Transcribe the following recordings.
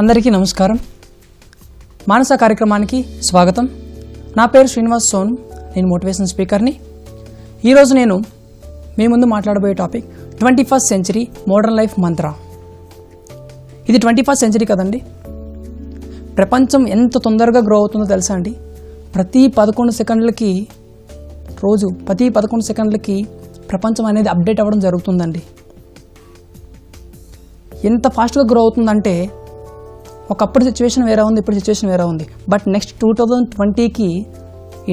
అందరికీ నమస్కారం. మానస కార్యక్రమానికి స్వాగతం. నా పేరు శ్రీనివాస్ సోన్. నేను మోటివేషన్ స్పీకర్ని. ఈరోజు నేను మీ ముందు మాట్లాడబోయే topic 21st century modern life మంత్ర. ఇది 21st సెంచరీ కదండి. ప్రపంచం ఎంత తొందరగా గ్రో అవుతుందో తెలుసా అండి? ప్రతి 11 సెకండ్లకి ప్రపంచం అనేది అప్డేట్ అవ్వడం జరుగుతుందండి. ఎంత ఫాస్ట్గా గ్రో అవుతుందంటే ఒకప్పుడు సిచ్యువేషన్ వేరే ఉంది, ఇప్పుడు సిచ్యువేషన్ వేరే ఉంది. బట్ నెక్స్ట్ 2020కి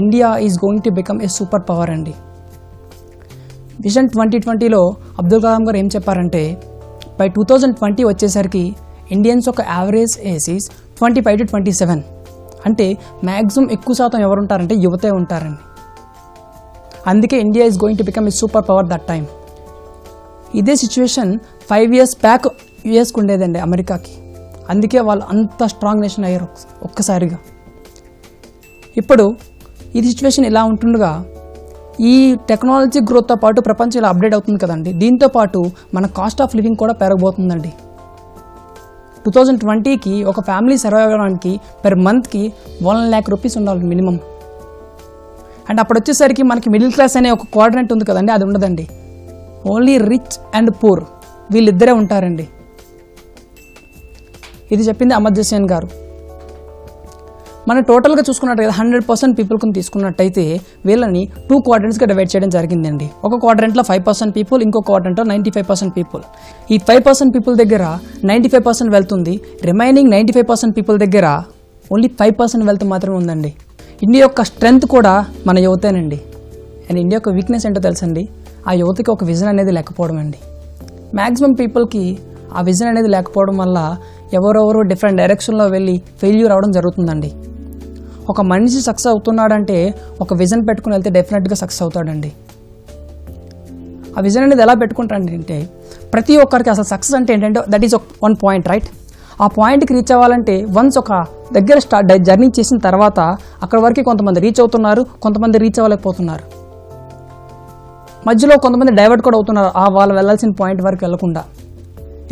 India is going to become a super power అండి. విజన్ 2020లో అబ్దుల్ కలాం గారు ఏం చెప్పారంటే బై 2020 వచ్చేసరికి ఇండియన్స్ ఒక యావరేజ్ ఏజ్ ఈజ్ 25 to 27. అంటే మ్యాక్సిమం ఎక్కువ శాతం ఎవరు ఉంటారంటే యువతే ఉంటారండి. అందుకే India is going to become a super power that time. ఇదే సిచ్యువేషన్ 5 years బ్యాక్ యుఎస్కి ఉండేదండి, అమెరికాకి. అందుకే వాళ్ళు అంత స్ట్రాంగ్ నేషన్ అయ్యారు ఒక్కసారిగా. ఇప్పుడు ఈ సిచ్యువేషన్ ఇలా ఉంటుండగా ఈ టెక్నాలజీ గ్రోత్తో పాటు ప్రపంచం ఇలా అప్డేట్ అవుతుంది కదండి. దీంతో పాటు మన కాస్ట్ ఆఫ్ లివింగ్ కూడా పెరగబోతుందండి. 2020కి ఒక ఫ్యామిలీ సర్వైవ్ అవ్వడానికి పెర్ మంత్కి 1 lakh rupees ఉండాలి మినిమం. అండ్ అప్పుడు వచ్చేసరికి మనకి మిడిల్ క్లాస్ అనే ఒక క్వాడ్రంట్ ఉంది కదండి, అది ఉండదండి. ఓన్లీ రిచ్ అండ్ పూర్ వీళ్ళిద్దరే ఉంటారండి. ఇది చెప్పింది అమర్త్య సేన్ గారు. మనం టోటల్గా చూసుకున్నట్టయితే 100% పీపుల్ని తీసుకున్నట్టయితే వీళ్ళని 2 quadrantsగా డివైడ్ చేయడం జరిగిందండి. ఒక క్వాడ్రంట్లో 5% పీపుల్, ఇంకో క్వాడ్రంట్లో 95% పీపుల్. ఈ 5% పీపుల్ దగ్గర 95% వెళ్తుంది. రిమైనింగ్ 95% పీపుల్ దగ్గర ఓన్లీ 5% వెల్త్ మాత్రమే ఉందండి. ఇండియా యొక్క స్ట్రెంగ్త్ కూడా మన యువతేనండి. అండ్ ఇండియా యొక్క వీక్నెస్ ఏంటో తెలుసండి, ఆ యువతకి ఒక విజన్ అనేది లేకపోవడం అండి. మ్యాక్సిమం పీపుల్కి ఆ విజన్ అనేది లేకపోవడం వల్ల ఎవరెవరో డిఫరెంట్ డైరెక్షన్లో వెళ్ళి ఫెయిల్యూర్ అవ్వడం జరుగుతుందండి. ఒక మనిషి సక్సెస్ అవుతున్నాడంటే ఒక విజన్ పెట్టుకుని వెళ్తే డెఫినెట్గా సక్సెస్ అవుతాడండి. ఆ విజన్ అనేది ఎలా పెట్టుకుంటాడంటే ప్రతి ఒక్కరికి అసలు సక్సెస్ అంటే ఏంటంటే that is one point, right? ఆ పాయింట్కి రీచ్ అవ్వాలంటే వన్స్ ఒక దగ్గర జర్నీ చేసిన తర్వాత అక్కడ వరకు కొంతమంది రీచ్ అవుతున్నారు, కొంతమంది రీచ్ అవ్వలేకపోతున్నారు. మధ్యలో కొంతమంది డైవర్ట్ కూడా అవుతున్నారు ఆ వాళ్ళు వెళ్ళాల్సిన పాయింట్ వరకు వెళ్లకుండా.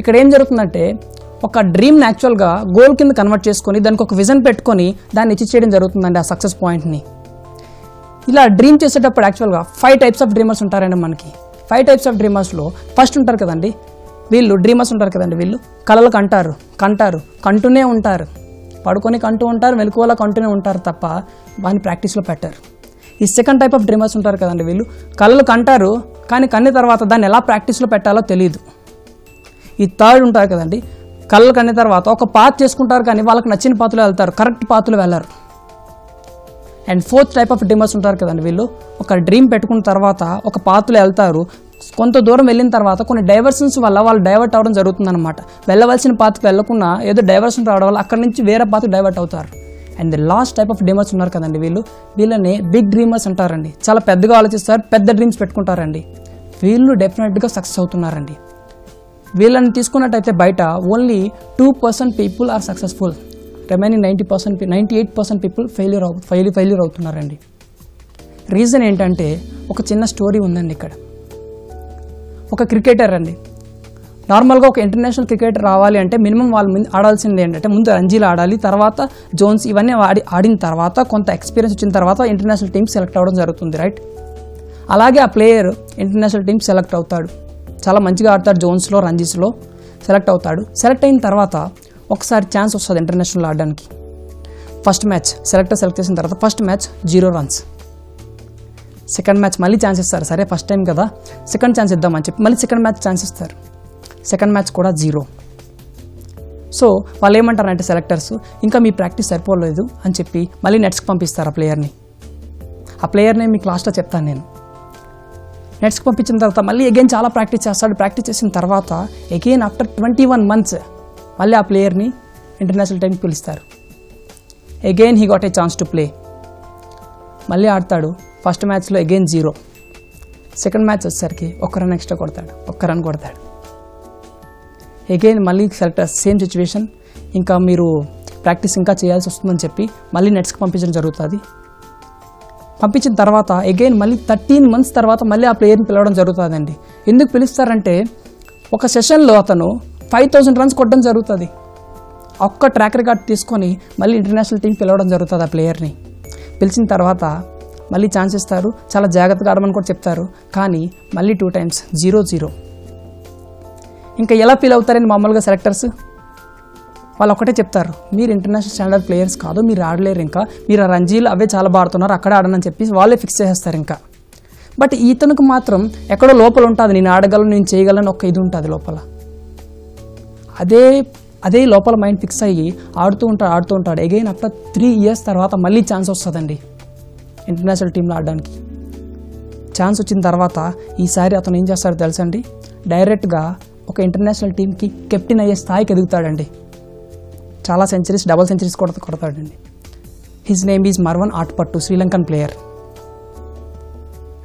ఇక్కడ ఏం జరుగుతుందంటే ఒక డ్రీమ్ని యాక్చువల్గా గోల్ కింద కన్వర్ట్ చేసుకొని దానికి ఒక విజన్ పెట్టుకొని దాన్ని అచీవ్ చేయడం జరుగుతుందండి, ఆ సక్సెస్ పాయింట్ని. ఇలా డ్రీమ్ చేసేటప్పుడు యాక్చువల్గా 5 types ఆఫ్ డ్రీమర్స్ ఉంటారండి మనకి. 5 types ఆఫ్ డ్రీమర్స్లో ఫస్ట్ ఉంటారు కదండి వీళ్ళు డ్రీమర్స్ ఉంటారు కదండి. వీళ్ళు కలలు కంటూనే ఉంటారు, పడుకొని కంటూ ఉంటారు, మెలకువలా కంటూనే ఉంటారు తప్ప వాడిని ప్రాక్టీస్లో పెట్టారు. ఈ సెకండ్ టైప్ ఆఫ్ డ్రీమర్స్ ఉంటారు కదండి. వీళ్ళు కలలు కంటారు కానీ కన్న తర్వాత దాన్ని ఎలా ప్రాక్టీస్లో పెట్టాలో తెలియదు. ఈ థర్డ్ ఉంటారు కదండి, కళ్ళు కన్న తర్వాత ఒక పాత్ చేసుకుంటారు కానీ వాళ్ళకి నచ్చిన పాత్రలో వెళ్తారు, కరెక్ట్ పాత్రలో వెళ్ళరు. And fourth type of dreamers ఉంటారు కదండి. వీళ్ళు ఒక డ్రీమ్ పెట్టుకున్న తర్వాత ఒక పాత్రలో వెళ్తారు, కొంత దూరం వెళ్ళిన తర్వాత కొన్ని డైవర్షన్స్ వల్ల వాళ్ళు డైవర్ట్ అవ్వడం జరుగుతుందన్నమాట. వెళ్ళవలసిన పాత్రకి వెళ్ళకుండా ఏదో డైవర్షన్ రావడం వల్ల అక్కడి నుంచి వేరే పాత్ర డైవర్ట్ అవుతారు. And the last type of dreamers ఉన్నారు కదండి, వీళ్ళని బిగ్ డ్రీమర్స్ అంటారండి. చాలా పెద్దగా ఆలోచిస్తారు, పెద్ద డ్రీమ్స్ పెట్టుకుంటారండి. వీళ్ళు డెఫినెట్గా సక్సెస్ అవుతున్నారండి. వీళ్ళని తీసుకున్నట్టయితే బయట only 2% people are successful, remaining 98% people failure అవుతున్నారండి. రీజన్ ఏంటంటే ఒక చిన్న స్టోరీ ఉందండి ఇక్కడ. ఒక క్రికెటర్ అండి, నార్మల్గా ఒక ఇంటర్నేషనల్ క్రికెటర్ రావాలి అంటే మినిమం వాళ్ళు ఆడాల్సింది ఏంటంటే ముందు రంజీలు ఆడాలి, తర్వాత జోన్స్ ఇవన్నీ ఆడిన తర్వాత కొంత ఎక్స్పీరియన్స్ వచ్చిన తర్వాత ఇంటర్నేషనల్ టీమ్ సెలెక్ట్ అవ్వడం జరుగుతుంది, రైట్? అలాగే ఆ ప్లేయర్ ఇంటర్నేషనల్ టీమ్ సెలెక్ట్ అవుతాడు, చాలా మంచిగా ఆడతాడు, జోన్స్లో రంజీస్లో సెలెక్ట్ అవుతాడు. సెలెక్ట్ అయిన తర్వాత ఒకసారి ఛాన్స్ వస్తుంది ఇంటర్నేషనల్ ఆడడానికి. ఫస్ట్ మ్యాచ్ సెలెక్ట్ చేసిన తర్వాత first match 0 runs. Second match మళ్ళీ ఛాన్స్ ఇస్తారు, సరే ఫస్ట్ టైం కదా సెకండ్ ఛాన్స్ ఇద్దామని చెప్పి మళ్ళీ సెకండ్ మ్యాచ్ ఛాన్స్ ఇస్తారు. సెకండ్ మ్యాచ్ కూడా 0. సో వాళ్ళు ఏమంటారంటే సెలెక్టర్స్ ఇంకా మీ ప్రాక్టీస్ సరిపోలేదు అని చెప్పి మళ్ళీ నెట్స్కి పంపిస్తారు ఆ ప్లేయర్ని. ఆ ప్లేయర్ని మీకు లాస్ట్లో చెప్తాను నేను. నెట్స్కి పంపించిన తర్వాత మళ్ళీ అగైన్ చాలా ప్రాక్టీస్ చేస్తాడు. ప్రాక్టీస్ చేసిన తర్వాత అగైన్ ఆఫ్టర్ 21 months మళ్ళీ ఆ ప్లేయర్ని ఇంటర్నేషనల్ టైంకి పిలుస్తారు. Again he got a chance to play. మళ్ళీ ఆడతాడు. ఫస్ట్ మ్యాచ్లో అగైన్ 0. సెకండ్ మ్యాచ్ వచ్చేసరికి 1 run ఎక్స్ట్రా కొడతాడు, 1 run కొడతాడు. అగైన్ మళ్ళీ సెలెక్టర్ సేమ్ సిచ్యువేషన్, ఇంకా మీరు ప్రాక్టీస్ ఇంకా చేయాల్సి వస్తుందని చెప్పి మళ్ళీ నెట్స్కి పంపించడం జరుగుతుంది. పంపించిన తర్వాత అగైన్ మళ్ళీ 13 months తర్వాత మళ్ళీ ఆ ప్లేయర్ని పిలవడం జరుగుతుందండి. ఎందుకు పిలుస్తారంటే ఒక సెషన్లో అతను 5000 runs కొట్టడం జరుగుతుంది. ఒక్క ట్రాక్ రికార్డ్ తీసుకొని మళ్ళీ ఇంటర్నేషనల్ టీం పిలవడం జరుగుతుంది. ఆ ప్లేయర్ని పిలిచిన తర్వాత మళ్ళీ ఛాన్స్ ఇస్తారు, చాలా జాగ్రత్తగా ఆడమని కూడా చెప్తారు. కానీ మళ్ళీ 2 times 0-0. ఇంకా ఎలా ఫీల్ అవుతారని మామూలుగా సెలెక్టర్స్ వాళ్ళు ఒకటే చెప్తారు, మీరు ఇంటర్నేషనల్ స్టాండర్డ్ ప్లేయర్స్ కాదు, మీరు ఆడలేరు, ఇంకా మీరు ఆ రంజీలు అవే చాలా బాడుతున్నారు, అక్కడ ఆడనని చెప్పి వాళ్ళే ఫిక్స్ చేసేస్తారు ఇంకా. బట్ ఇతనికి మాత్రం ఎక్కడో లోపల ఉంటుంది, నేను ఆడగలను, నేను చేయగలను, ఒక ఇది ఉంటుంది లోపల. అదే లోపల మైండ్ ఫిక్స్ అయ్యి ఆడుతూ ఉంటాడు. అగైన్ ఆఫ్టర్ 3 years తర్వాత మళ్ళీ ఛాన్స్ వస్తుందండి ఇంటర్నేషనల్ టీంలో ఆడడానికి. ఛాన్స్ వచ్చిన తర్వాత ఈసారి అతను ఏం చేస్తాడో తెలుసండి, డైరెక్ట్గా ఒక ఇంటర్నేషనల్ టీంకి కెప్టెన్ అయ్యే స్థాయికి ఎదుగుతాడండి. చాలా సెంచరీస్, డబల్ సెంచరీస్ కూడా కొడతాడండి. His name is Marvan Atapattu, Sri Lankan player.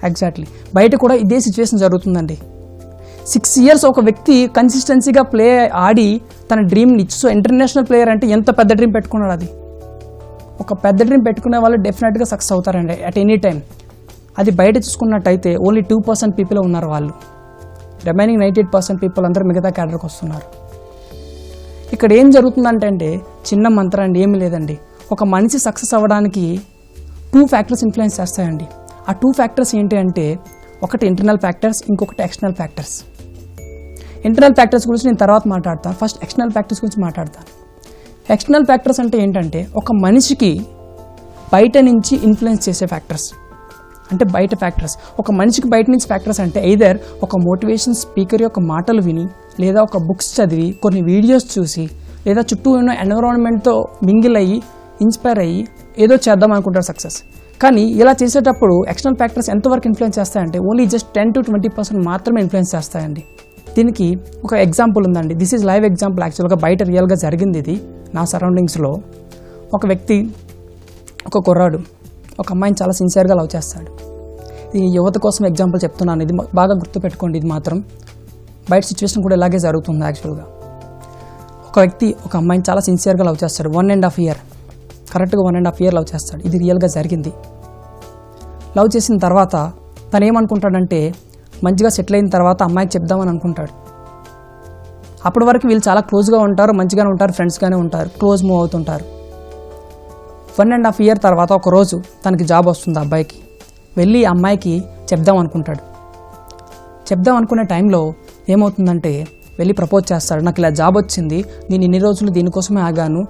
Exactly బయట కూడా ఇదే సిచ్యువేషన్ జరుగుతుందండి. 6 years ఒక వ్యక్తి కన్సిస్టెన్సీగా ప్లే ఆడి తన డ్రీమ్ని ఇచ్చు. ఇంటర్నేషనల్ ప్లేయర్ అంటే ఎంత పెద్ద డ్రీమ్ పెట్టుకున్నాడు. అది ఒక పెద్ద డ్రీమ్ పెట్టుకునే వాళ్ళు డెఫినెట్గా సక్సెస్ అవుతారండి అట్ ఎనీ టైం. అది బయట చూసుకున్నట్టయితే ఓన్లీ 2% పీపుల్ ఉన్నారు వాళ్ళు. రిమైనింగ్ 98% పీపుల్ అందరూ మిగతా క్యాడర్కి వస్తున్నారు. ఇక్కడ ఏం జరుగుతుందంటే చిన్న మంత్రం అండి, ఏమీ లేదండి. ఒక మనిషి సక్సెస్ అవ్వడానికి 2 factors ఇన్ఫ్లుయెన్స్ చేస్తాయండి. ఆ 2 factors ఏంటి అంటే, ఒకటి ఇంటర్నల్ ఫ్యాక్టర్స్, ఇంకొకటి ఎక్స్టర్నల్ ఫ్యాక్టర్స్. ఇంటర్నల్ ఫ్యాక్టర్స్ గురించి నేను తర్వాత మాట్లాడతాను. ఫస్ట్ ఎక్స్టర్నల్ ఫ్యాక్టర్స్ గురించి మాట్లాడతాను. ఎక్స్టర్నల్ ఫ్యాక్టర్స్ అంటే ఏంటంటే, ఒక మనిషికి బయట నుంచి ఇన్ఫ్లుయెన్స్ చేసే ఫ్యాక్టర్స్ అంటే బయట ఫ్యాక్టర్స్. ఒక మనిషికి బయట నుంచి ఫ్యాక్టర్స్ అంటే ఎయిదర్ ఒక మోటివేషన్ స్పీకర్ యొక్క మాటలు విని, లేదా ఒక బుక్స్ చదివి, కొన్ని వీడియోస్ చూసి, లేదా చుట్టూ ఉన్న ఎన్విరాన్మెంట్తో మింగిల్ అయ్యి ఇన్స్పైర్ అయ్యి ఏదో చేద్దాం అనుకుంటారు సక్సెస్. కానీ ఇలా చేసేటప్పుడు ఎక్స్టర్నల్ ఫ్యాక్టర్స్ ఎంతవరకు ఇన్ఫ్లుయెన్స్ చేస్తాయంటే ఓన్లీ జస్ట్ 10-20% మాత్రమే ఇన్ఫ్లుయెన్స్ చేస్తాయండి. దీనికి ఒక ఎగ్జాంపుల్ ఉందండి. This is live example. యాక్చువల్గా బయట రియల్గా జరిగింది ఇది నా సరౌండింగ్స్లో. ఒక వ్యక్తి, ఒక కుర్రాడు ఒక అమ్మాయిని చాలా సిన్సియర్గా లవ్ చేస్తాడు. ఇది యువత కోసం ఎగ్జాంపుల్ చెప్తున్నాను, ఇది బాగా గుర్తుపెట్టుకోండి. ఇది మాత్రం బయట సిచ్యువేషన్ కూడా ఇలాగే జరుగుతుంది. యాక్చువల్గా ఒక వ్యక్తి ఒక అమ్మాయిని చాలా సిన్సియర్గా లవ్ చేస్తాడు. 1.5 year, కరెక్ట్గా 1.5 year లవ్ చేస్తాడు. ఇది రియల్గా జరిగింది. లవ్ చేసిన తర్వాత తను ఏమనుకుంటాడంటే, మంచిగా సెటిల్ అయిన తర్వాత అమ్మాయికి చెప్దామని అనుకుంటాడు. అప్పటి వరకు వీళ్ళు చాలా క్లోజ్గా ఉంటారు, మంచిగానే ఉంటారు, ఫ్రెండ్స్గానే ఉంటారు, క్లోజ్ మూవ్ అవుతుంటారు. 1.5 year తర్వాత ఒకరోజు తనకి జాబ్ వస్తుంది. అబ్బాయికి వెళ్ళి అమ్మాయికి చెప్దాం అనుకుంటాడు. చెప్దాం అనుకునే టైంలో ఏమవుతుందంటే, వెళ్ళి ప్రపోజ్ చేస్తాడు. నాకు ఇలా జాబ్ వచ్చింది, నేను ఇన్ని రోజులు దీనికోసమే ఆగాను,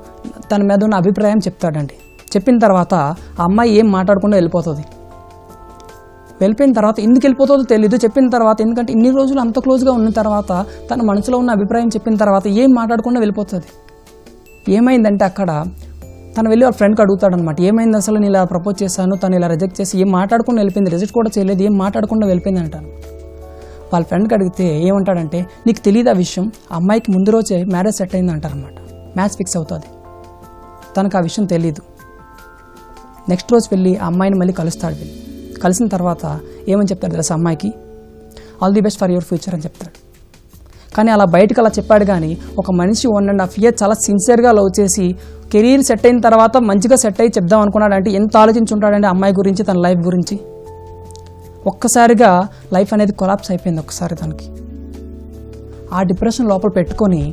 తన మీద ఉన్న అభిప్రాయం చెప్తాడండి. చెప్పిన తర్వాత ఆ అమ్మాయి ఏం మాట్లాడకుండా వెళ్ళిపోతుంది. వెళ్ళిపోయిన తర్వాత ఎందుకు వెళ్ళిపోతుందో తెలీదు. చెప్పిన తర్వాత, ఎందుకంటే ఇన్ని రోజులు అంత క్లోజ్గా ఉన్న తర్వాత తన మనసులో ఉన్న అభిప్రాయం చెప్పిన తర్వాత ఏం మాట్లాడకుండా వెళ్ళిపోతుంది. ఏమైందంటే అక్కడ తను వెళ్ళి వాళ్ళ ఫ్రెండ్కి అడుగుతాడనమాట, ఏమైంది అసలు, నేను ఇలా ప్రపోజ్ చేశాను, తను ఇలా రిజెక్ట్ చేసి ఏం మాట్లాడకుండా వెళ్ళిపోయింది, రిజెక్ట్ కూడా చేయలేదు, ఏం మాట్లాడకుండా వెళ్ళిపోయింది అంటాను. వాళ్ళ ఫ్రెండ్కి అడిగితే ఏమంటాడంటే, నీకు తెలియదు ఆ విషయం, ఆ అమ్మాయికి ముందు రోజే మ్యారేజ్ సెట్ అయింది అంటారనమాట. మ్యాచ్ ఫిక్స్ అవుతుంది. తనకు ఆ విషయం తెలీదు. నెక్స్ట్ రోజు వెళ్ళి ఆ అమ్మాయిని మళ్ళీ కలుస్తాడు. కలిసిన తర్వాత ఏమని చెప్తాడు తెలుసా అమ్మాయికి, all the best for your future అని చెప్తాడు. కానీ అలా బయటకు అలా చెప్పాడు. కానీ ఒక మనిషి 1.5 year చాలా సిన్సియర్గా లవ్ చేసి కెరీర్ సెట్ అయిన తర్వాత మంచిగా సెట్ అయ్యి చెప్దాం అనుకున్నాడంటే ఎంత ఆలోచించి ఉంటాడంటే అమ్మాయి గురించి, తన లైఫ్ గురించి. ఒక్కసారిగా లైఫ్ అనేది కొలాప్స్ అయిపోయింది ఒక్కసారి తనకి. ఆ డిప్రెషన్ లోపల పెట్టుకొని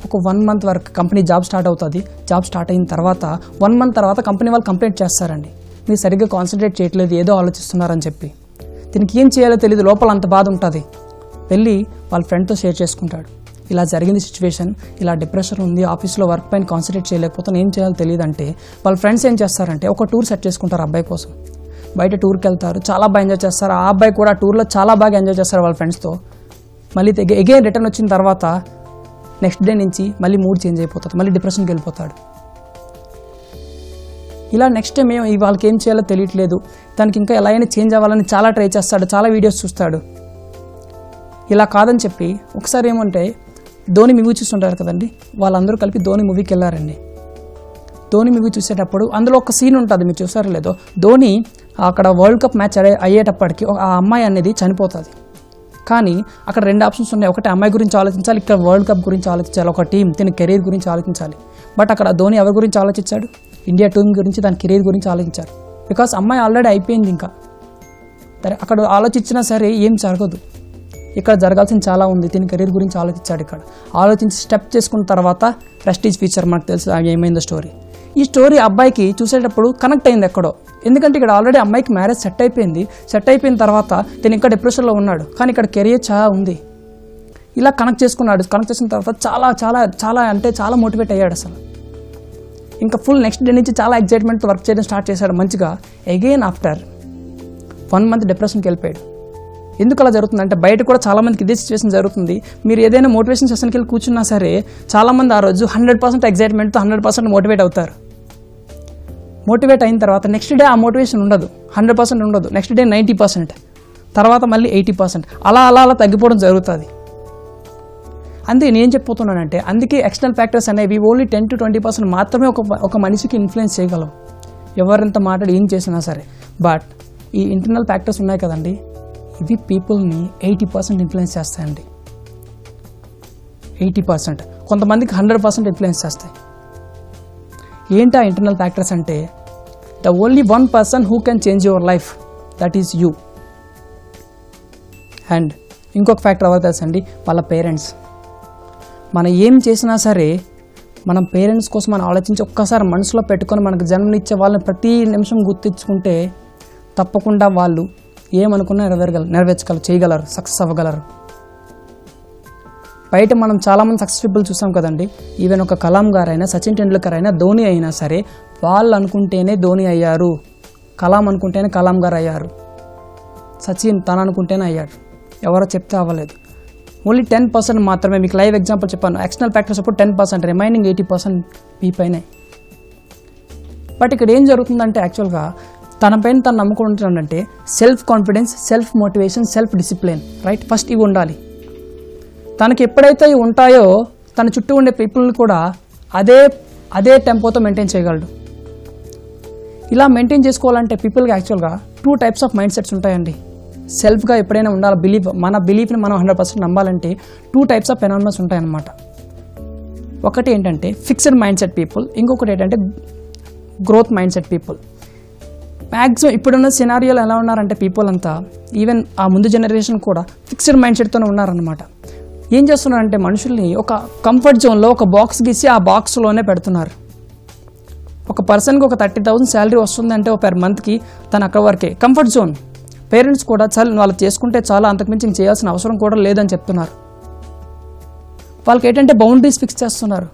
ఒక 1 month వరకు కంపెనీ జాబ్ స్టార్ట్ అవుతుంది. జాబ్ స్టార్ట్ అయిన తర్వాత 1 month తర్వాత కంపెనీ వాళ్ళు కంప్లైంట్ చేస్తారండి, మీరు సరిగ్గా కాన్సన్ట్రేట్ చేయట్లేదు, ఏదో ఆలోచిస్తున్నారని చెప్పి. దీనికి ఏం చేయాలో తెలియదు, లోపల అంత బాధ ఉంటుంది. వెళ్ళి వాళ్ళ ఫ్రెండ్తో షేర్ చేసుకుంటాడు, ఇలా జరిగింది సిచ్యువేషన్, ఇలా డిప్రెషన్ ఉంది, ఆఫీస్లో వర్క్ పైన కాన్సన్ట్రేట్ చేయలేకపోతే ఏం చేయాలో తెలియదు అంటే వాళ్ళ ఫ్రెండ్స్ ఏం చేస్తారంటే ఒక టూర్ సెట్ చేసుకుంటారు అబ్బాయి కోసం. బయట టూర్కి వెళ్తారు, చాలా బాగా ఎంజాయ్ చేస్తారు. ఆ అబ్బాయి కూడా ఆ టూర్లో చాలా బాగా ఎంజాయ్ చేస్తారు వాళ్ళ ఫ్రెండ్స్తో. మళ్ళీ ఎగైన్ రిటర్న్ వచ్చిన తర్వాత నెక్స్ట్ డే నుంచి మళ్ళీ మూడ్ చేంజ్ అయిపోతుంది, మళ్ళీ డిప్రెషన్కి వెళ్ళిపోతాడు. ఇలా నెక్స్ట్ టైం వాళ్ళకి ఏం చేయాలో తెలియట్లేదు. తనకి ఇంకా ఎలా అయినా చేంజ్ అవ్వాలని చాలా ట్రై చేస్తాడు, చాలా వీడియోస్ చూస్తాడు. ఇలా కాదని చెప్పి ఒకసారి ఏమంటే ధోని మూవీ చూస్తుంటారు కదండి, వాళ్ళందరూ కలిపి ధోని మూవీకి వెళ్ళారండి. ధోని మూవీ చూసేటప్పుడు అందులో ఒక సీన్ ఉంటుంది, మీరు చూసారో లేదో, ధోని అక్కడ వరల్డ్ కప్ మ్యాచ్ అయ్యేటప్పటికి ఆ అమ్మాయి అనేది చనిపోతుంది. కానీ అక్కడ 2 ఆప్షన్స్ ఉన్నాయి, ఒకటి అమ్మాయి గురించి ఆలోచించాలి, ఇక్కడ వరల్డ్ కప్ గురించి ఆలోచించాలి, ఒక టీం తన కెరీర్ గురించి ఆలోచించాలి. బట్ అక్కడ ధోని ఎవరి గురించి ఆలోచించాడు, ఇండియా టీం గురించి, తన కెరీర్ గురించి ఆలోచించారు. బికాస్ అమ్మాయి ఆల్రెడీ అయిపోయింది. ఇంకా అక్కడ ఆలోచించినా సరే ఏం జరగదు. ఇక్కడ జరగాల్సిన చాలా ఉంది, దీని కెరీర్ గురించి ఆలోచించాడు. ఇక్కడ ఆలోచించి స్టెప్ చేసుకున్న తర్వాత ప్రెస్టీజ్ ఫ్యూచర్ మనకు తెలుసు ఏమైందో స్టోరీ. ఈ స్టోరీ అబ్బాయికి చూసేటప్పుడు కనెక్ట్ అయింది ఎక్కడో, ఎందుకంటే ఇక్కడ ఆల్రెడీ అమ్మాయికి మ్యారేజ్ సెట్ అయిపోయిన తర్వాత తను ఇంకా డిప్రెషన్లో ఉన్నాడు, కానీ ఇక్కడ కెరియర్ చాలా ఉంది. ఇలా కనెక్ట్ చేసుకున్న తర్వాత చాలా చాలా చాలా అంటే చాలా మోటివేట్ అయ్యాడు అసలు. ఇంకా ఫుల్ నెక్స్ట్ డే నుంచి చాలా ఎగ్జైట్మెంట్తో వర్క్ చేయడం స్టార్ట్ చేశాడు మంచిగా. అగైన్ ఆఫ్టర్ 1 month డిప్రెషన్కి వెళ్ళిపోయాడు. ఎందుకు అలా జరుగుతుందంటే బయట కూడా చాలామందికి ఇదే సిచ్యువేషన్ జరుగుతుంది. మీరు ఏదైనా మోటివేషన్ సెషన్కి వెళ్ళి కూర్చున్నా సరే చాలామంది ఆ రోజు 100% ఎగ్జైట్మెంట్తో 100% మోటివేట్ అవుతారు. మోటివేట్ అయిన తర్వాత నెక్స్ట్ డే ఆ మోటివేషన్ ఉండదు, 100% ఉండదు. నెక్స్ట్ డే 90%, తర్వాత మళ్ళీ 80%, అలా అలా అలా తగ్గిపోవడం జరుగుతుంది. అందుకే నేను చెప్పబోతున్నానంటే అందుకే ఎక్స్టర్నల్ ఫ్యాక్టర్స్ అనేవి ఓన్లీ 10 to 20% మాత్రమే ఒక మనిషికి ఇన్ఫ్లుయెన్స్ చేయగలవు, ఎవరింత మాట్లాడి ఏం చేసినా సరే. బట్ ఈ ఇంటర్నల్ ఫ్యాక్టర్స్ ఉన్నాయి కదండి, ఇవి పీపుల్ని 80% ఇన్ఫ్లుయెన్స్ చేస్తాయండి. 80%, కొంతమందికి 100% ఇన్ఫ్లుయెన్స్ చేస్తాయి. ఏంటి ఆ ఇంటర్నల్ ఫ్యాక్టర్స్ అంటే, the only 1 person who can change your life, that is you. And ఇంకొక ఫ్యాక్టర్ ఎవరు తెలుసండి, వాళ్ళ పేరెంట్స్. మనం ఏం చేసినా సరే మనం పేరెంట్స్ కోసం మనం ఆలోచించి ఒక్కసారి మనసులో పెట్టుకొని మనకు జన్మనిచ్చే వాళ్ళని ప్రతి నిమిషం గుర్తించుకుంటే తప్పకుండా వాళ్ళు ఏమనుకున్నా చేయగలరు, సక్సెస్ అవ్వగలరు. బయట మనం చాలామంది సక్సెస్ పీపుల్ చూసాం కదండి. ఈవెన్ ఒక కలాం గారు అయినా, సచిన్ టెండూల్కర్ అయినా, ధోని అయినా సరే వాళ్ళు అనుకుంటేనే ధోని అయ్యారు, కలాం అనుకుంటేనే కలాం గారు అయ్యారు, సచిన్ తను అనుకుంటేనే అయ్యారు, ఎవరో చెప్తే అవ్వలేదు. ఓన్లీ 10% మాత్రమే. మీకు లైవ్ ఎగ్జాంపుల్ చెప్పాను. ఎక్స్టర్నల్ ఫ్యాక్టర్స్ అప్పుడు 10%, రిమైనింగ్ 80% మీ పైనే. బట్ ఇక్కడ ఏం జరుగుతుందంటే యాక్చువల్గా తనపైన తను నమ్ముకుంటాడంటే self confidence, self motivation, self discipline, right? First ఇవి ఉండాలి. తనకి ఎప్పుడైతే ఇవి ఉంటాయో తన చుట్టూ ఉండే పీపుల్ని కూడా అదే టెంపోతో మెయింటైన్ చేయగలడు. ఇలా మెయింటైన్ చేసుకోవాలంటే పీపుల్కి యాక్చువల్గా 2 types ఆఫ్ మైండ్ సెట్స్ ఉంటాయండి. సెల్ఫ్గా ఎప్పుడైనా ఉండాలి, మన బిలీఫ్ని మనం 100% నమ్మాలంటే 2 types ఆఫ్ ఫెనామినాస్ ఉంటాయన్నమాట. ఒకటి ఏంటంటే ఫిక్స్డ్ మైండ్ సెట్ పీపుల్, ఇంకొకటి ఏంటంటే growth mind set people. Maximum ఇప్పుడున్న సినారియోలు ఎలా ఉన్నారంటే పీపుల్ అంతా, ఈవెన్ ఆ ముందు జనరేషన్ కూడా ఫిక్స్డ్ మైండ్ సెట్తోనే ఉన్నారనమాట. ఏం చేస్తున్నారంటే మనుషుల్ని ఒక కంఫర్ట్ జోన్లో ఒక బాక్స్ గీసి ఆ బాక్స్లోనే పెడుతున్నారు. ఒక పర్సన్కి ఒక 30,000 శాలరీ వస్తుందంటే పర్ మంత్కి తను అక్కడ వరకే కంఫర్ట్ జోన్. పేరెంట్స్ కూడా వాళ్ళు చేసుకుంటే చాలా, అంతకుమించి చేయాల్సిన అవసరం కూడా లేదని చెప్తున్నారు. వాళ్ళకి ఏంటంటే బౌండరీస్ ఫిక్స్ చేస్తున్నారు.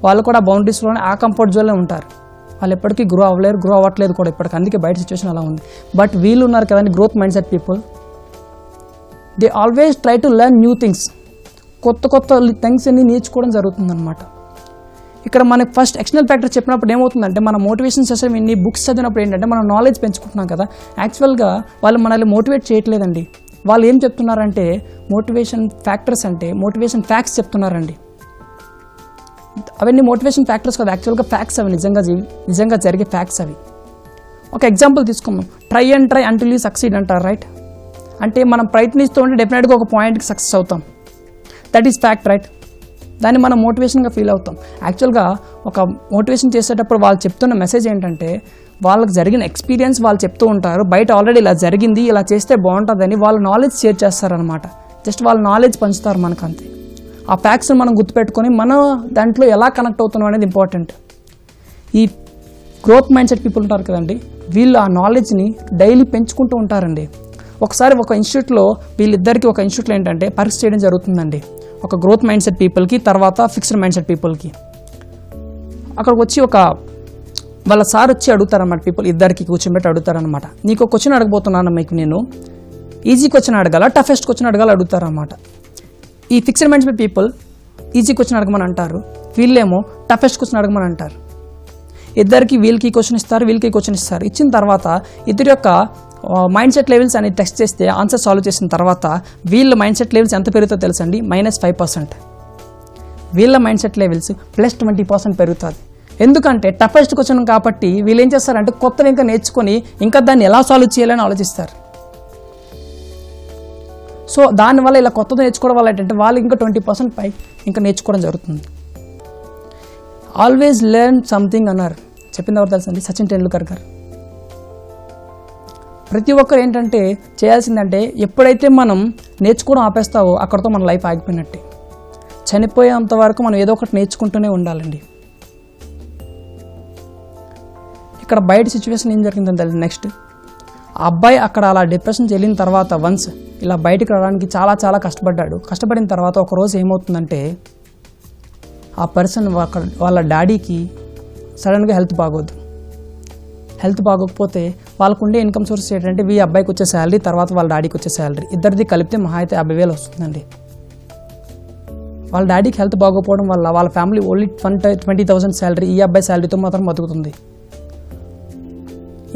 వాళ్ళు కూడా బౌండరీస్లోనే ఆ కంఫర్ట్ జోన్లో ఉంటారు. వాళ్ళు ఎప్పటికీ గ్రో అవ్వట్లేదు కూడా ఇప్పటికి. అందుకే బయట సిచ్యువేషన్ అలా ఉంది. బట్ వీళ్ళు ఉన్నారు కదండి growth mind set people, they always try to learn new things. కొత్త థింగ్స్ అన్ని నేర్చుకోవడం జరుగుతుందన్నమాట. ఇక్కడ మనకి ఫస్ట్ ఎక్స్టర్నల్ ఫ్యాక్టర్ చెప్పినప్పుడు ఏమవుతుందంటే మన మోటివేషన్ సెషన్ ఇన్ని బుక్స్ చదివినప్పుడు ఏంటంటే మనం నాలెడ్జ్ పెంచుకుంటున్నాం కదా. యాక్చువల్గా వాళ్ళు మనల్ని మోటివేట్ చేయట్లేదండి. వాళ్ళు ఏం చెప్తున్నారంటే మోటివేషన్ ఫ్యాక్టర్స్ అంటే మోటివేషన్ ఫ్యాక్ట్స్ చెప్తున్నారండి. అవన్నీ మోటివేషన్ ఫ్యాక్టర్స్ కదా, యాక్చువల్గా ఫ్యాక్ట్స్ అవి, నిజంగా జరిగే ఫ్యాక్ట్స్ అవి. ఒక ఎగ్జాంపుల్ తీసుకున్నాం, ట్రై అంటిల్ యూ సక్సీడ్ అంటారు, రైట్? అంటే మనం ప్రయత్నిస్తూ ఉంటే డెఫినెట్గా ఒక పాయింట్కి సక్సెస్ అవుతాం. That is fact, right? దాన్ని మనం మోటివేషన్గా ఫీల్ అవుతాం. యాక్చువల్గా ఒక మోటివేషన్ చేసేటప్పుడు వాళ్ళు చెప్తున్న మెసేజ్ ఏంటంటే వాళ్ళకి జరిగిన ఎక్స్పీరియన్స్ వాళ్ళు చెప్తూ ఉంటారు. బయట ఆల్రెడీ ఇలా జరిగింది, ఇలా చేస్తే బాగుంటుందని వాళ్ళ నాలెడ్జ్ షేర్ చేస్తారనమాట. జస్ట్ వాళ్ళ నాలెడ్జ్ పంచుతారు మనకంతే. ఆ ఫ్యాక్ట్స్ని మనం గుర్తుపెట్టుకొని మనం దాంట్లో ఎలా కనెక్ట్ అవుతున్నాం అనేది ఇంపార్టెంట్. ఈ గ్రోత్ మైండ్ సెట్ పీపుల్ ఉంటారు కదండి, వీళ్ళు ఆ నాలెడ్జ్ని డైలీ పెంచుకుంటూ ఉంటారండి. ఒకసారి ఒక ఇన్స్టిట్యూట్లో వీళ్ళిద్దరికి ఒక ఇన్స్టిట్యూట్లో ఏంటంటే పరీక్ష చేయడం జరుగుతుందండి. ఒక గ్రోత్ మైండ్ సెట్ పీపుల్కి, తర్వాత ఫిక్స్డ్ మైండ్ సెట్ పీపుల్కి. అక్కడికి వచ్చి వాళ్ళ సార్ వచ్చి అడుగుతారన్నమాట. పీపుల్ ఇద్దరికి కూర్చోబెట్టి అడుగుతారనమాట, నీకు ఒక క్వశ్చన్ అడగబోతున్నాను, మీకు నేను ఈజీ క్వశ్చన్ అడగాల, టఫెస్ట్ క్వశ్చన్ అడగాల అడుగుతారన్నమాట. ఈ fixed mind set people easy question అడగమని అంటారు, వీళ్ళేమో టఫెస్ట్ క్వశ్చన్ అడగమని అంటారు. ఇద్దరికి వీళ్ళకి క్వశ్చన్ ఇస్తారు, వీళ్ళకి క్వశ్చన్ ఇస్తారు. ఇచ్చిన తర్వాత ఇద్దరి యొక్క మైండ్ సెట్ లెవెల్స్ అనేది టెస్ట్ చేస్తే ఆన్సర్ సాల్వ్ చేసిన తర్వాత వీళ్ళ మైండ్ సెట్ లెవెల్స్ ఎంత పెరుగుతుందో తెలుసండి? -5%. వీళ్ళ మైండ్ సెట్ లెవెల్స్ +20% పెరుగుతుంది. ఎందుకంటే టఫెస్ట్ క్వశ్చన్ కాబట్టి వీళ్ళు ఏం చేస్తారంటే కొత్తగా ఇంకా నేర్చుకొని ఇంకా దాన్ని ఎలా సాల్వ్ చేయాలని ఆలోచిస్తారు. సో దానివల్ల ఇలా కొత్తది నేర్చుకోవడం వల్ల ఏంటంటే వాళ్ళు ఇంకా 20% పై ఇంకా నేర్చుకోవడం జరుగుతుంది. ఆల్వేస్ లెర్న్ సంథింగ్ అన్నారు, చెప్పింది ఎవరు తెలుసండి? సచిన్ టెండూల్కర్ గారు. ప్రతి ఒక్కరు ఏంటంటే చేయాల్సిందంటే ఎప్పుడైతే మనం నేర్చుకోవడం ఆపేస్తావో అక్కడితో మన లైఫ్ ఆగిపోయినట్టే. చనిపోయేంత వరకు మనం ఏదో ఒకటి నేర్చుకుంటూనే ఉండాలండి. ఇక్కడ బయట సిచ్యువేషన్ ఏం జరిగిందని తెలియదు. నెక్స్ట్ ఆ అబ్బాయి అక్కడ అలా డిప్రెషన్కి వెళ్ళిన తర్వాత వన్స్ ఇలా బయటికి రావడానికి చాలా చాలా కష్టపడ్డాడు. కష్టపడిన తర్వాత ఒకరోజు ఏమవుతుందంటే ఆ పర్సన్ వాళ్ళ డాడీకి సడన్గా హెల్త్ బాగోదు. హెల్త్ బాగోకపోతే వాళ్ళకు ఉండే ఇన్కమ్ సోర్స్ ఏంటంటే ఈ అబ్బాయికి వచ్చే శాలరీ, తర్వాత వాళ్ళ డాడీకి వచ్చే శాలరీ, ఇద్దరిది కలిపితే మహా అయితే 50,000 వస్తుందండి. వాళ్ళ డాడీకి హెల్త్ బాగోకపోవడం వల్ల వాళ్ళ ఫ్యామిలీ ఓన్లీ 20,000 శాలరీ, ఈ అబ్బాయి శాలరీతో మాత్రం బతుకుతుంది.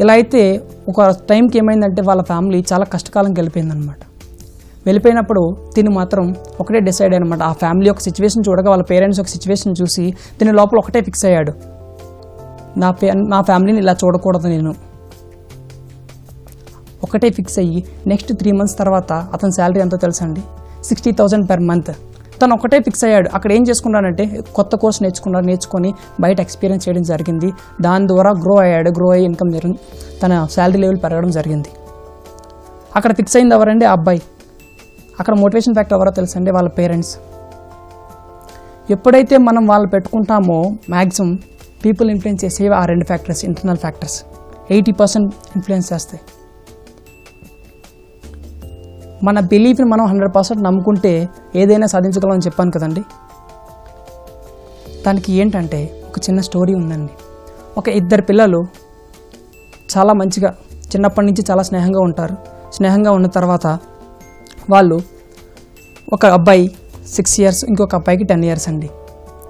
ఇలా అయితే ఒక టైంకి ఏమైందంటే వాళ్ళ ఫ్యామిలీ చాలా కష్టకాలంకి వెళ్ళిపోయిందనమాట. వెళ్ళిపోయినప్పుడు తిని మాత్రం ఒకటే డిసైడ్ అయ్యానమాట. ఆ ఫ్యామిలీ ఒక సిచ్యువేషన్ చూడగా వాళ్ళ పేరెంట్స్ ఒక సిచ్యువేషన్ చూసి దీని లోపల ఒకటే ఫిక్స్ అయ్యాడు, నా ఫ్యామిలీని ఇలా చూడకూడదు నేను. ఒకటే ఫిక్స్ అయ్యి నెక్స్ట్ 3 months తర్వాత అతని శాలరీ ఎంతో తెలుసా అండి? 60,000 per month. తను ఒకటే ఫిక్స్ అయ్యాడు. అక్కడ ఏం చేసుకున్నాడంటే కొత్త కోర్స్ నేర్చుకొని బయట ఎక్స్పీరియన్స్ చేయడం జరిగింది. దాని ద్వారా గ్రో అయ్యి ఇన్కమ్ తన శాలరీ లెవెల్ పెరగడం జరిగింది. అక్కడ ఫిక్స్ అయింది ఎవరండి? ఆ అబ్బాయి. అక్కడ మోటివేషన్ ఫ్యాక్టర్ ఎవరో తెలుసండి? వాళ్ళ పేరెంట్స్. ఎప్పుడైతే మనం వాళ్ళు పెట్టుకుంటామో మ్యాక్సిమం పీపుల్ ఇన్ఫ్లుయెన్స్ చేసేవి ఆ 2 ఫ్యాక్టర్స్, ఇంటర్నల్ ఫ్యాక్టర్స్ 80% ఇన్ఫ్లుయెన్స్ చేస్తాయి. మన బిలీఫ్ని మనం 100% నమ్ముకుంటే ఏదైనా సాధించగలమని చెప్పాను కదండి. దానికి ఏంటంటే ఒక చిన్న స్టోరీ ఉందండి. ఒక 2 పిల్లలు చాలా మంచిగా చిన్నప్పటి నుంచి చాలా స్నేహంగా ఉంటారు. స్నేహంగా ఉన్న తర్వాత వాళ్ళు ఒక అబ్బాయి 6 years, ఇంకొక అబ్బాయికి 10 years అండి.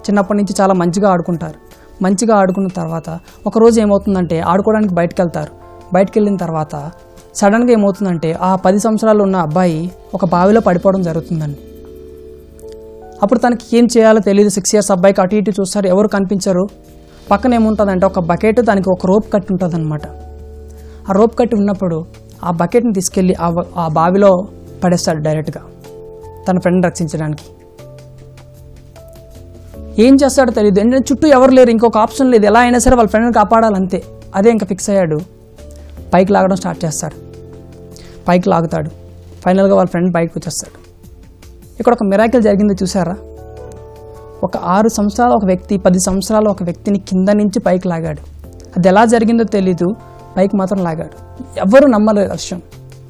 చిన్నప్పటి నుంచి చాలా మంచిగా ఆడుకుంటారు. మంచిగా ఆడుకున్న తర్వాత ఒకరోజు ఏమవుతుందంటే ఆడుకోవడానికి బయటకు వెళ్తారు. బయటకు వెళ్ళిన తర్వాత సడన్గా ఏమవుతుందంటే ఆ 10 సంవత్సరాలు ఉన్న అబ్బాయి ఒక బావిలో పడిపోవడం జరుగుతుందండి. అప్పుడు తనకి ఏం చేయాలో తెలియదు. 6 years అబ్బాయికి అటు ఇటు చూస్తారు, ఎవరు కనిపించరు. పక్కన ఏముంటుందంటే ఒక బకెట్, దానికి ఒక రోప్ కట్టి ఉంటుంది అనమాట. ఆ రోప్ కట్టి ఉన్నప్పుడు ఆ బకెట్ని తీసుకెళ్ళి ఆ బావిలో పడేస్తాడు డైరెక్ట్గా తన ఫ్రెండ్ని రక్షించడానికి. ఏం చేస్తాడో తెలియదు. ఎందుకంటే చుట్టూ ఎవరు లేరు, ఇంకొక ఆప్షన్ లేదు. ఎలా అయినా సరే వాళ్ళ ఫ్రెండ్ని కాపాడాలంతే. అదే ఇంకా ఫిక్స్ అయ్యాడు. పైకి లాగడం స్టార్ట్ చేస్తాడు. పైకి లాగుతాడు. ఫైనల్గా వాళ్ళ ఫ్రెండ్ పైకి వచ్చేస్తాడు. ఇక్కడ ఒక మిరాకిల్ జరిగింది చూసారా? ఒక 6 సంవత్సరాల ఒక వ్యక్తి 10 సంవత్సరాల ఒక వ్యక్తిని కింద నుంచి పైకి లాగాడు. అది ఎలా జరిగిందో తెలీదు, పైకి మాత్రం లాగాడు. ఎవరు నమ్మలేదు ఆ విషయం.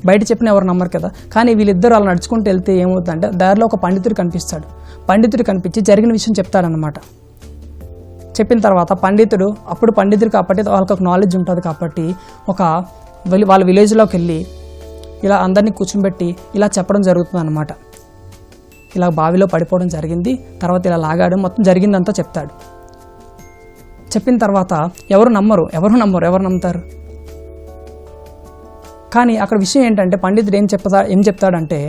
బయట చెప్పిన ఎవరు నమ్మరు కదా. కానీ వీళ్ళిద్దరు అలా నడుచుకుంటూ వెళ్తే ఏమవుతుందంటే దారిలో ఒక పండితుడు కనిపిస్తాడు. పండితుడు కనిపించి జరిగిన విషయం చెప్తాడనమాట. చెప్పిన తర్వాత పండితుడు కాబట్టి వాళ్ళకి ఒక నాలెడ్జ్ ఉంటుంది కాబట్టి వాళ్ళ విలేజ్లోకి వెళ్ళి ఇలా అందరినీ కూర్చోబెట్టి ఇలా చెప్పడం జరుగుతుంది అనమాట. ఇలా బావిలో పడిపోవడం జరిగింది, తర్వాత ఇలా లాగాడు, మొత్తం జరిగిందంతా చెప్తాడు. చెప్పిన తర్వాత ఎవరు నమ్ముతారు? కానీ అక్కడ విషయం ఏంటంటే పండితుడు ఏం చెప్తాడంటే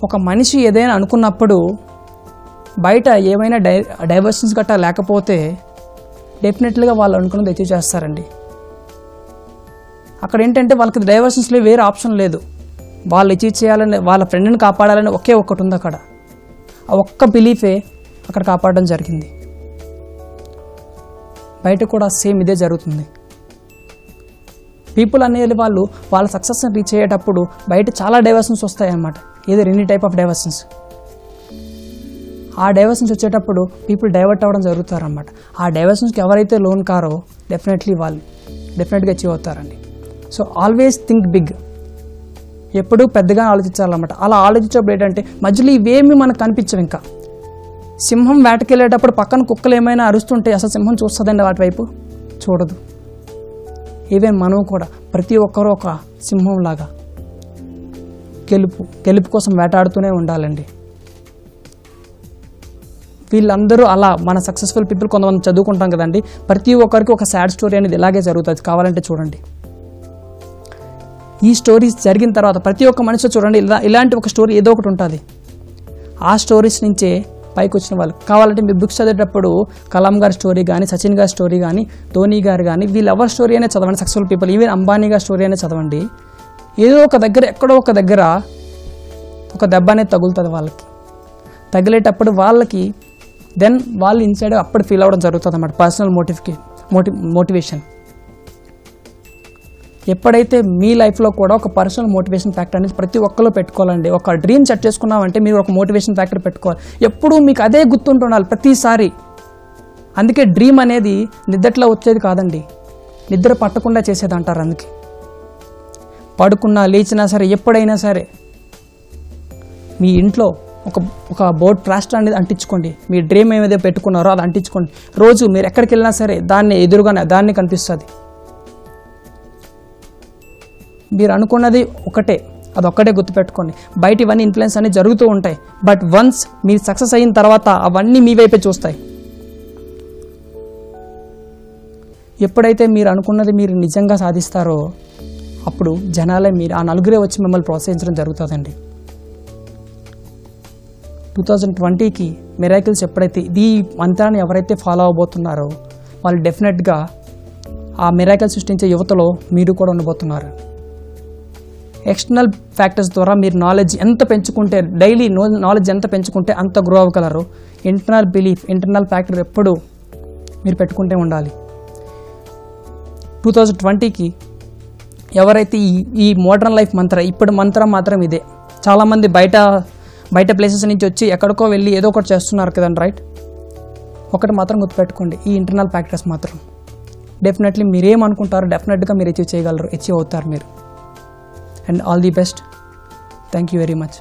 ఒక మనిషి ఏదైనా అనుకున్నప్పుడు బయట ఏమైనా డైవర్షన్స్ గట్టా లేకపోతే డెఫినెట్లీగా వాళ్ళు అనుకున్నది అచీవ్ చేస్తారండి. అక్కడ ఏంటంటే వాళ్ళకి డైవర్షన్స్లో వేరే ఆప్షన్ లేదు. వాళ్ళు అచీవ్ చేయాలని, వాళ్ళ ఫ్రెండ్ని కాపాడాలని ఒకే ఒక్కటి ఉంది అక్కడ. ఆ ఒక్క బిలీఫే అక్కడ కాపాడడం జరిగింది. బయట కూడా సేమ్ ఇదే జరుగుతుంది. పీపుల్ అనేది వాళ్ళ సక్సెస్ని రీచ్ అయ్యేటప్పుడు బయట చాలా డైవర్షన్స్ వస్తాయి అన్నమాట. ఏదో ఎనీ టైప్ ఆఫ్ డైవర్షన్స్. ఆ డైవర్షన్స్ వచ్చేటప్పుడు పీపుల్ డైవర్ట్ అవ్వడం జరుగుతారన్నమాట. ఆ డైవర్షన్స్కి ఎవరైతే లోన్ కారో డెఫినెట్గా అచీవ్ అవుతారండి. So always think big. ఎప్పుడూ పెద్దగా ఆలోచించాలన్నమాట. అలా ఆలోచించేప్పుడు ఏంటంటే మధ్యలో ఇవేమీ మనకు కనిపించవు. ఇంకా సింహం వేటకెళ్ళేటప్పుడు పక్కన కుక్కలు ఏమైనా అరుస్తుంటే అసలు సింహం చూస్తుందండి వాటి వైపు? చూడదు. ఈవెన్ మనం కూడా ప్రతి ఒక్కరూ ఒక సింహంలాగా గెలుపు కోసం వేటాడుతూనే ఉండాలండి. వీళ్ళందరూ అలా మన సక్సెస్ఫుల్ పీపుల్ కొంతమంది చదువుకుంటాం కదండి, ప్రతి ఒక్కరికి ఒక సాడ్ స్టోరీ అనేది ఇలాగే జరుగుతుంది. కావాలంటే చూడండి. ఈ స్టోరీస్ జరిగిన తర్వాత ప్రతి ఒక్క మనిషి చూడండి ఇలాంటి ఒక స్టోరీ ఏదో ఒకటి ఉంటుంది. ఆ స్టోరీస్ నుంచే పైకి వచ్చిన వాళ్ళు. కావాలంటే మీరు బుక్స్ చదివేటప్పుడు కలాం గారి స్టోరీ కానీ, సచిన్ గారి స్టోరీ కానీ, ధోని గారు కానీ, వీళ్ళు ఎవరి స్టోరీ అనే చదవండి. సక్సెస్ఫుల్ పీపుల్, ఈవెన్ అంబానీ గారి స్టోరీ అనే చదవండి. ఏదో ఒక దగ్గర ఎక్కడో ఒక దగ్గర ఒక దెబ్బ అనేది తగులుతుంది వాళ్ళకి. తగిలేటప్పుడు వాళ్ళకి వాళ్ళు ఇన్సైడ్ అప్పుడు ఫీల్ అవ్వడం జరుగుతుంది అన్నమాట. Personal motivation. ఎప్పుడైతే మీ లైఫ్లో కూడా ఒక పర్సనల్ మోటివేషన్ ఫ్యాక్టర్ అనేది ప్రతి ఒక్కరు పెట్టుకోవాలండి. ఒక డ్రీమ్ సెట్ చేసుకున్నామంటే మీరు ఒక మోటివేషన్ ఫ్యాక్టర్ పెట్టుకోవాలి. ఎప్పుడూ మీకు అదే గుర్తుంటుండాలి ప్రతిసారి. అందుకే డ్రీమ్ అనేది నిద్రలో వచ్చేది కాదండి, నిద్ర పట్టకుండా చేసేది అంటారు. అందుకే పడుకున్నా లేచినా సరే ఎప్పుడైనా సరే మీ ఇంట్లో ఒక బోర్డ్ ప్లాస్టర్ అనేది అంటించుకోండి. మీ డ్రీమ్ ఏమైతే పెట్టుకున్నారో అది అంటించుకోండి. రోజు మీరు ఎక్కడికి వెళ్ళినా సరే దాన్ని ఎదురుగానే దాన్ని కనిపిస్తుంది. మీరు అనుకున్నది ఒకటే, అదొక్కటే గుర్తుపెట్టుకోండి. బయట ఇవన్నీ ఇన్ఫ్లుయెన్స్ అనేది జరుగుతూ ఉంటాయి, బట్ వన్స్ మీరు సక్సెస్ అయిన తర్వాత అవన్నీ మీ వైపే చూస్తాయి. ఎప్పుడైతే మీరు అనుకున్నది మీరు నిజంగా సాధిస్తారో అప్పుడు జనాలే మీరు ఆ నలుగురే వచ్చి మిమ్మల్ని ప్రోత్సహించడం జరుగుతుందండి. 2020కి మిరాకిల్స్ ఎప్పుడైతే ఈ మంత్రాన్ని ఎవరైతే ఫాలో అవబోతున్నారో వాళ్ళు డెఫినెట్గా ఆ మిరాకిల్ సృష్టించే యువతలో మీరు కూడా ఉండబోతున్నారు. ఎక్స్టర్నల్ ఫ్యాక్టర్స్ ద్వారా మీరు నాలెడ్జ్ ఎంత పెంచుకుంటే, డైలీ నాలెడ్జ్ ఎంత పెంచుకుంటే అంత గ్రో అవ్వగలరు. ఇంటర్నల్ బిలీఫ్, ఇంటర్నల్ ఫ్యాక్టర్ ఎప్పుడు మీరు పెట్టుకుంటే ఉండాలి. 2020కి ఎవరైతే ఈ మోడర్న్ లైఫ్ ఇప్పుడు మంత్రం మాత్రం ఇదే. చాలామంది బయట ప్లేసెస్ నుంచి వచ్చి ఎక్కడికో వెళ్ళి ఏదో ఒకటి చేస్తున్నారు కదండి, రైట్? ఒకటి మాత్రం గుర్తుపెట్టుకోండి, ఈ ఇంటర్నల్ ఫ్యాక్టర్స్ మాత్రం డెఫినెట్లీ మీరేమనుకుంటారో డెఫినెట్గా మీరు అచీవ్ చేయగలరు, అచీవ్ అవుతారు మీరు. And all the best. Thank you very much.